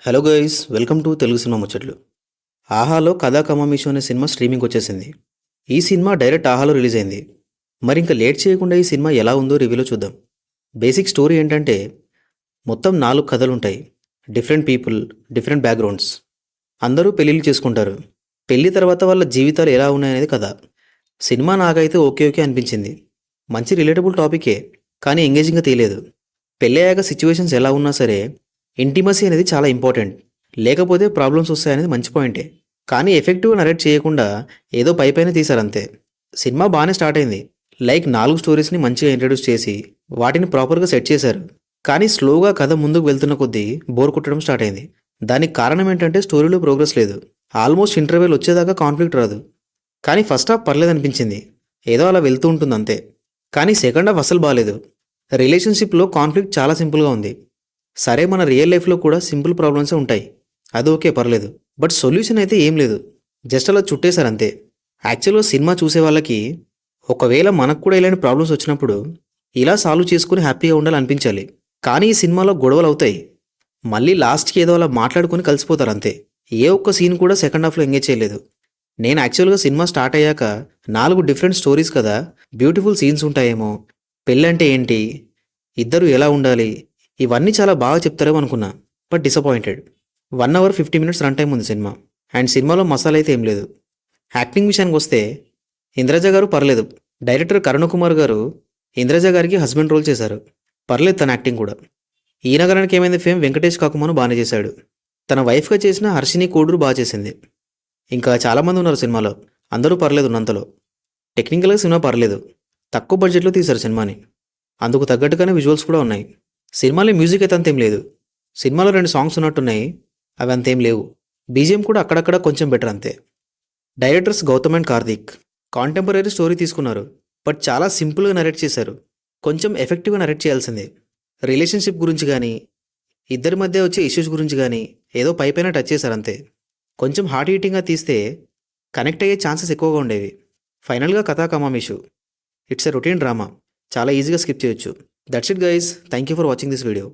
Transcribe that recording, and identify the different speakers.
Speaker 1: Hello guys, welcome to Telugu cinema ముచ్చట్లు. ఆహాలో కథా కమామిషు అనే సినిమా స్ట్రీమింగ్ వచ్చేసింది. ఈ సినిమా డైరెక్ట్ ఆహాలో రిలీజ్ అయింది. మరి ఇంకా లేట్ చేయకుండా ఈ సినిమా ఎలా ఉందో రివ్యూలో చూద్దాం. బేసిక్ స్టోరీ ఏంటంటే మొత్తం 4 కథలుంటాయి. Different people, different backgrounds. అందరూ పెళ్ళిళ్ళు చేసుకుంటారు. పెళ్లి తర్వాత వాళ్ళ జీవితాలు ఎలా ఉన్నాయనేది కథ. సినిమా నాకైతే ఓకే ఓకే అనిపించింది. మంచి రిలేటబుల్ టాపికే, కానీ ఎంగేజింగ్గా తీయలేదు. పెళ్ళయ్యాక సిచ్యువేషన్స్ ఎలా ఉన్నా సరే ఇంటిమసీ అనేది చాలా ఇంపార్టెంట్. లేకపోతే ప్రాబ్లమ్స్ వస్తాయనేది మంచి పాయింటే. కానీ ఎఫెక్టివ్గా నరేట్ చేయకుండా ఏదో పైపైన తీశారంతే. సినిమా బాగానే స్టార్ట్ అయింది. లైక్ 4 స్టోరీస్ని మంచిగా ఇంట్రడ్యూస్ చేసి వాటిని ప్రాపర్గా సెట్ చేశారు. కానీ స్లోగా కథ ముందుకు వెళ్తున్న కొద్దీ బోర్ కొట్టడం స్టార్ట్ అయింది. దానికి కారణం ఏంటంటే స్టోరీలో ప్రోగ్రెస్ లేదు. ఆల్మోస్ట్ ఇంటర్వెల్ వచ్చేదాకా కాన్ఫ్లిక్ట్ రాదు. కానీ ఫస్ట్ హాఫ్ పర్లేదనిపించింది. ఏదో అలా వెళ్తూ ఉంటుంది అంతే. కానీ సెకండ్ హాఫ్ అసలు బాగాలేదు. రిలేషన్షిప్లో కాన్ఫ్లిక్ట్ చాలా సింపుల్గా ఉంది. సరే, మన రియల్ లైఫ్లో కూడా సింపుల్ ప్రాబ్లమ్సే ఉంటాయి, అది ఓకే పర్లేదు. బట్ సొల్యూషన్ అయితే ఏం లేదు. జస్ట్ అలా చుట్టేశారు అంతే. యాక్చువల్గా సినిమా చూసే వాళ్ళకి ఒకవేళ మనకు కూడా ఇలాంటి ప్రాబ్లమ్స్ వచ్చినప్పుడు ఇలా సాల్వ్ చేసుకుని హ్యాపీగా ఉండాలనిపించాలి. కానీ ఈ సినిమాలో గొడవలు అవుతాయి. మళ్ళీ లాస్ట్కి ఏదో అలా మాట్లాడుకుని కలిసిపోతారు అంతే. ఏ ఒక్క సీన్ కూడా సెకండ్ హాఫ్లో ఎంగేజ్ చేయలేదు. నేను యాక్చువల్గా సినిమా స్టార్ట్ అయ్యాక 4 డిఫరెంట్ స్టోరీస్ కదా, బ్యూటిఫుల్ సీన్స్ ఉంటాయేమో, పెళ్ళంటే ఏంటి, ఇద్దరు ఎలా ఉండాలి, ఇవన్నీ చాలా బాగా చెప్తారేమో అనుకున్నా. But disappointed. 1 hour 50 minutes run time ఉంది సినిమా. అండ్ సినిమాలో మసాలా అయితే ఏం లేదు. యాక్టింగ్ విషయానికి వస్తే ఇంద్రజ గారు పర్లేదు. డైరెక్టర్ కరుణ కుమార్ గారు ఇంద్రజ గారికి హస్బెండ్ రోల్ చేశారు. పర్లేదు తన యాక్టింగ్ కూడా. ఈ నగరానికి ఏమైంది ఫేమ్ వెంకటేష్ కాకుమాను బాగానే చేశాడు. తన వైఫ్గా చేసిన హర్షిని కోడూరు బాగా చేసింది. ఇంకా చాలామంది ఉన్నారు సినిమాలో, అందరూ పర్లేదు ఉన్నంతలో. టెక్నికల్గా సినిమా పర్లేదు. తక్కువ బడ్జెట్లో తీశారు సినిమాని. అందుకు తగ్గట్టుగానే విజువల్స్ కూడా ఉన్నాయి. సినిమాలో మ్యూజిక్ అయితే అంతేం లేదు. సినిమాలో 2 సాంగ్స్ ఉన్నట్టున్నాయి, అవి అంతేం లేవు. బీజిఎం కూడా అక్కడక్కడ కొంచెం బెటర్ అంతే. Directors Gautam and Karthik contemporary story తీసుకున్నారు. బట్ చాలా సింపుల్గా నరేట్ చేశారు. కొంచెం ఎఫెక్టివ్గా నరేట్ చేయాల్సిందే. రిలేషన్షిప్ గురించి కానీ ఇద్దరి మధ్య వచ్చే ఇష్యూస్ గురించి కానీ ఏదో పైపైన టచ్ చేశారు అంతే. కొంచెం హార్ట్ హీటింగ్గా తీస్తే కనెక్ట్ అయ్యే ఛాన్సెస్ ఎక్కువగా ఉండేవి. ఫైనల్గా కథా కమామిషు ఇట్స్ ఎ రొటీన్ డ్రామా, చాలా ఈజీగా స్కిప్ చేయొచ్చు. That's it guys, thank you for watching this video.